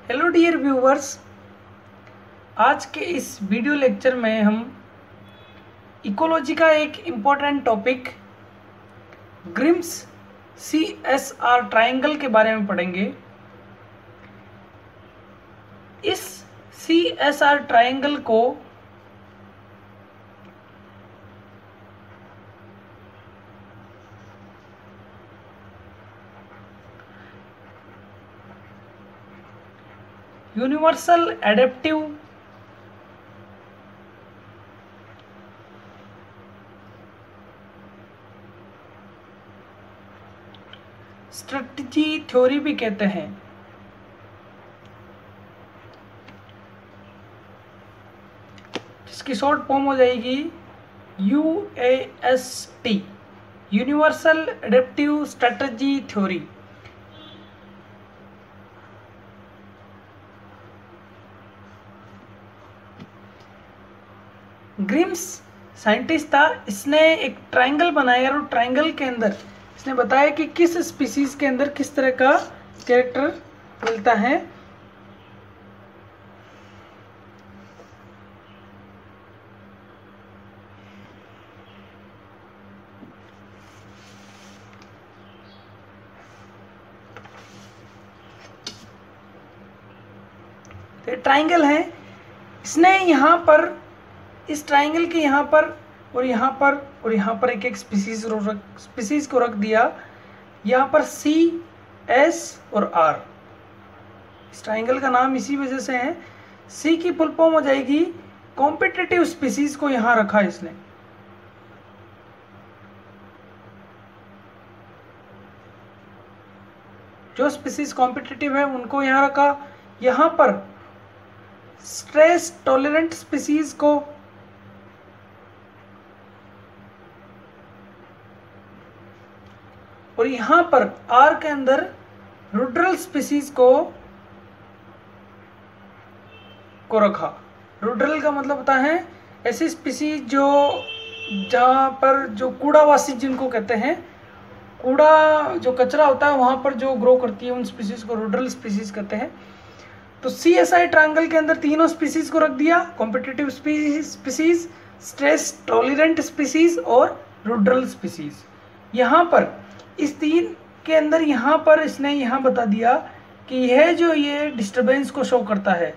Hello dear viewers, आज के इस वीडियो लेक्चर में हम इकोलॉजी का एक important topic Grimes CSR triangle के बारे में पढ़ेंगे। इस CSR ट्रायंगल को यूनिवर्सल एडेप्टिव स्ट्रेटजी थ्योरी भी कहते हैं। जिसकी शॉर्ट फॉर्म हो जाएगी UAST, universal adaptive strategy theory. Grimes scientist था, इसने एक ट्रायंगल बनाया और ट्रायंगल के अंदर इसने बताया कि किस स्पीसीज के अंदर किस तरह का कैरेक्टर मिलता है। तो ट्रायंगल है, इसने यहाँ पर इस ट्रायंगल के यहाँ पर और यहाँ पर और यहाँ पर एक एक स्पीसीज को रख दिया। यहाँ पर C, S और R। इस ट्रायंगल का नाम इसी वजह से है। C की फुल फॉर्म हो जाएगी कॉम्पिटिटिव स्पीसीज को यहाँ रखा इसने। जो स्पीसीज कॉम्पिटिटिव है उनको यहाँ रखा। यहाँ पर स्ट्रेस टॉलरेंट स्पीसीज को और यहाँ पर R के अंदर रुड्रल स्पीसीज को रखा। रुड्रल का मतलब होता है ऐसी स्पीसीज जो जहाँ पर जो कूड़ावासी जिनको कहते हैं, कूड़ा जो कचरा होता है वहाँ पर जो ग्रो करती है उन स्पीसीज को रुड्रल स्पीसीज कहते हैं। तो CSI ट्रायंगल के अंदर तीनों स्पीसीज को रख दिया, competitive species, stress tolerant species और रुड्रल स्पीसीज। यहाँ पर इस तीन के अंदर यहाँ पर इसने यहाँ बता दिया कि यह जो ये डिस्टरबेंस को शो करता है,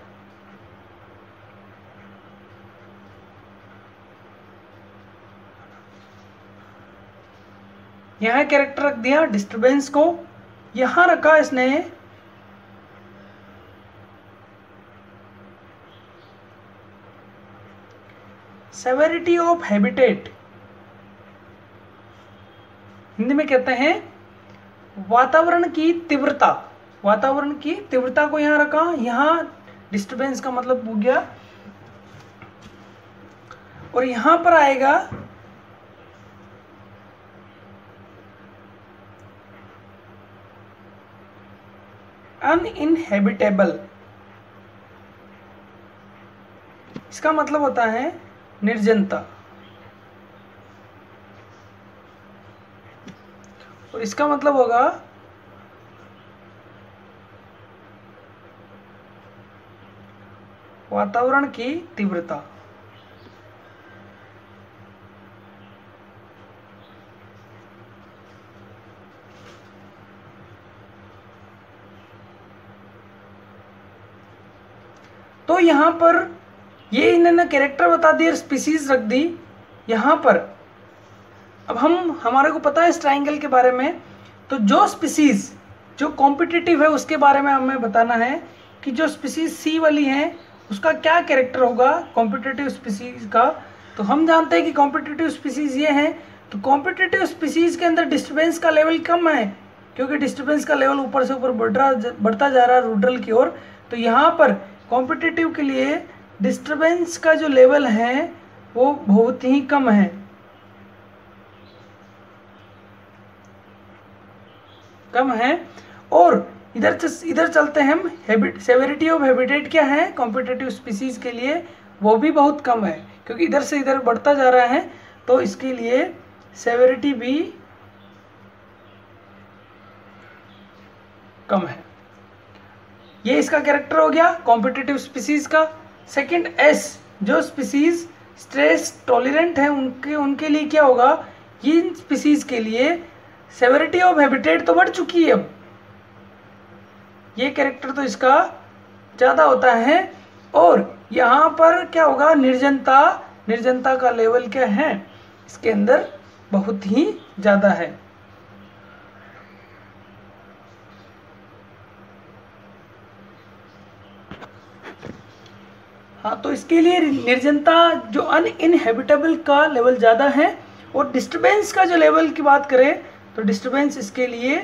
यहाँ कैरेक्टर रख दिया डिस्टरबेंस को। यहाँ रखा इसने सेवेरिटी ऑफ हैबिटेट, हिंदी में कहते हैं वातावरण की तीव्रता। वातावरण की तीव्रता को यहाँ रखा। यहाँ डिस्टरबेंस का मतलब हो गया। और यहाँ पर आएगा अनइनहेबिटेबल। इसका मतलब होता है निर्जनता। और इसका मतलब होगा वातावरण की तीव्रता। तो यहां पर ये इन्होंने कैरेक्टर बता दिए, स्पीसीज रख दी यहां पर। अब हमारे को पता है इस ट्रायंगल के बारे में, तो जो स्पीसीज जो कॉम्पिटिटिव है उसके बारे में हमें बताना है कि जो स्पीसीज C वाली है उसका क्या कैरेक्टर होगा कॉम्पिटिटिव स्पीसीज का। तो हम जानते हैं कि कॉम्पिटिटिव स्पीसीज ये हैं। तो कॉम्पिटिटिव स्पीसीज के अंदर डिस्टर्बेंस का लेवल कम है, क्योंकि डिस्टर्बेंस का लेवल ऊपर से ऊपर बढ़ता जा रहा है रुड्रल की ओर। तो यहाँ पर कॉम्पिटिटिव के लिए डिस्टर्बेंस का जो लेवल है वो बहुत ही कम है, कम है। और इधर चलते हैं हम। सेवेरिटी ऑफ हैबिटेट क्या है कॉम्पिटिटिव स्पीसीज के लिए, वो भी बहुत कम है, क्योंकि इधर से इधर बढ़ता जा रहा है। तो इसके लिए सेवेरिटी भी कम है। ये इसका कैरेक्टर हो गया कॉम्पिटिटिव स्पीसीज का। सेकंड एस, जो स्पीसीज स्ट्रेस टॉलरेंट है उनके लिए क्या होगा, इन स्पीसीज के लिए सेवेरिटी ऑफ हैबिटेट तो बढ़ चुकी है, अब ये कैरेक्टर तो इसका ज़्यादा होता है। और यहाँ पर क्या होगा, निर्जनता का लेवल क्या है इसके अंदर बहुत ही ज़्यादा है। हाँ, तो इसके लिए निर्जनता जो अनइनहेबिटेबल का लेवल ज़्यादा है। और डिस्टर्बेंस का जो लेवल की बात करें तो डिस्टर्बेंस इसके लिए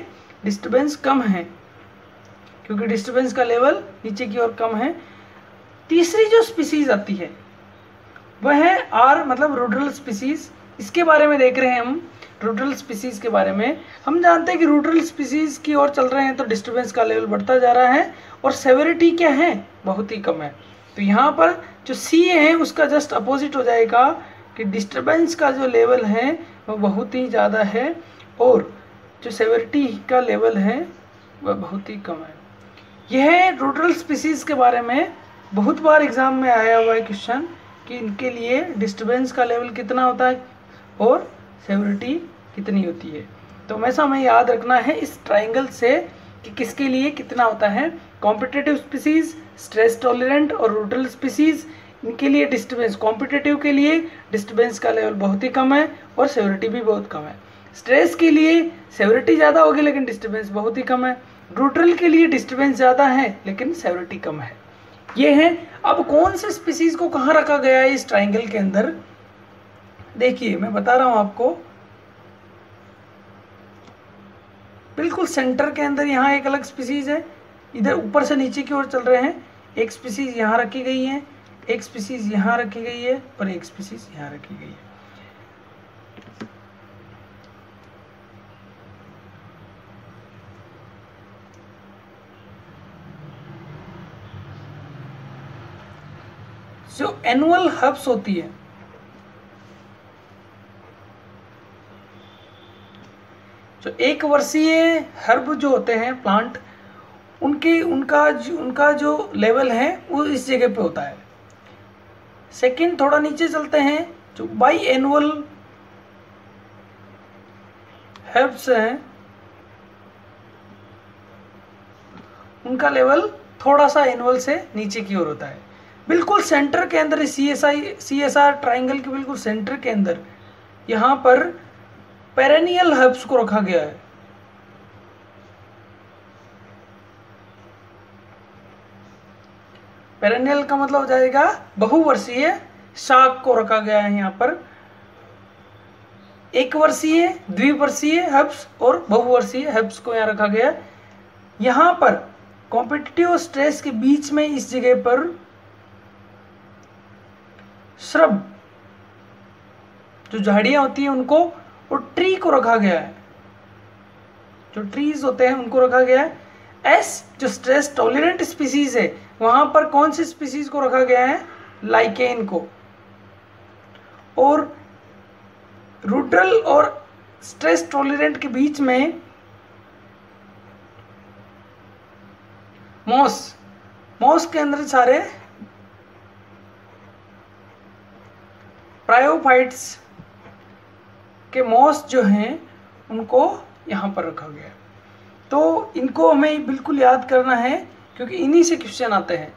डिस्टर्बेंस कम है, क्योंकि डिस्टर्बेंस का लेवल नीचे की ओर कम है। तीसरी जो स्पीसीज आती है वह है आर, मतलब रूडरल स्पीसीज। इसके बारे में देख रहे हैं हम। रूडरल स्पीसीज के बारे में हम जानते हैं कि रूडरल स्पीसीज की ओर चल रहे हैं तो डिस्टर्बेंस का लेवल बढ़ता जा रहा है और सेवेरिटी क्या है, बहुत ही कम है। तो यहाँ पर जो सी है उसका जस्ट अपोजिट हो जाएगा कि डिस्टर्बेंस का जो लेवल है वह बहुत ही ज़्यादा है और जो सेवेरिटी का लेवल है वह बहुत ही कम है। यह रूडरल स्पीसीज के बारे में बहुत बार एग्जाम में आया हुआ है क्वेश्चन कि इनके लिए डिस्टर्बेंस का लेवल कितना होता है और सेवेरिटी कितनी होती है। तो हमेशा हमें याद रखना है इस ट्राइंगल से कि किसके लिए कितना होता है। कॉम्पिटिटिव स्पीसीज, स्ट्रेस टॉलरेंट और रूडरल स्पीसीज, इनके लिए डिस्टर्बेंस, कॉम्पिटिटिव के लिए डिस्टर्बेंस का लेवल बहुत ही कम है और सेवेरिटी भी बहुत कम है। स्ट्रेस के लिए सेवेरिटी ज़्यादा होगी लेकिन डिस्टर्बेंस बहुत ही कम है। रूडरल के लिए डिस्टर्बेंस ज़्यादा है लेकिन सेवेरिटी कम है। ये है। अब कौन से स्पीसीज को कहाँ रखा गया है इस ट्राइंगल के अंदर, देखिए मैं बता रहा हूँ आपको। बिल्कुल सेंटर के अंदर यहाँ एक अलग स्पीसीज है, इधर ऊपर से नीचे की ओर चल रहे हैं। एक स्पीसीज यहाँ रखी गई है, एक स्पीसीज यहाँ रखी गई है और एक स्पीसीज यहाँ रखी गई है। जो एनुअल हर्ब्स होती है, जो एक वर्षीय हर्ब जो होते हैं प्लांट, उनका जो लेवल है वो इस जगह पे होता है। सेकंड, थोड़ा नीचे चलते हैं, जो बाई एनुअल हर्ब्स हैं उनका लेवल थोड़ा सा एनुअल से नीचे की ओर होता है। बिल्कुल सेंटर के अंदर CSR ट्राइंगल के बिल्कुल सेंटर के अंदर यहाँ पर पेरेनियल हर्ब्स को रखा गया है। पेरेनियल का मतलब हो जाएगा बहुवर्षीय शाक को रखा गया है। यहाँ पर एक वर्षीय, द्विवर्षीय हर्ब्स और बहुवर्षीय हर्ब्स को यहाँ रखा गया है। यहाँ पर कॉम्पिटिटिव स्ट्रेस के बीच में इस जगह पर श्रब, जो झाड़ियां होती हैं उनको, और ट्री को रखा गया है। जो ट्रीज होते हैं उनको रखा गया है। एस, जो स्ट्रेस टॉलरेंट स्पीसीज है, वहां पर कौन सी स्पीसीज को रखा गया है, लाइकेन को। और रूडरल और स्ट्रेस टॉलरेंट के बीच में मॉस के अंदर सारे प्रायोफाइट्स के मॉस जो हैं उनको यहाँ पर रखा गया है। तो इनको हमें बिल्कुल याद करना है क्योंकि इन्हीं से क्वेश्चन आते हैं।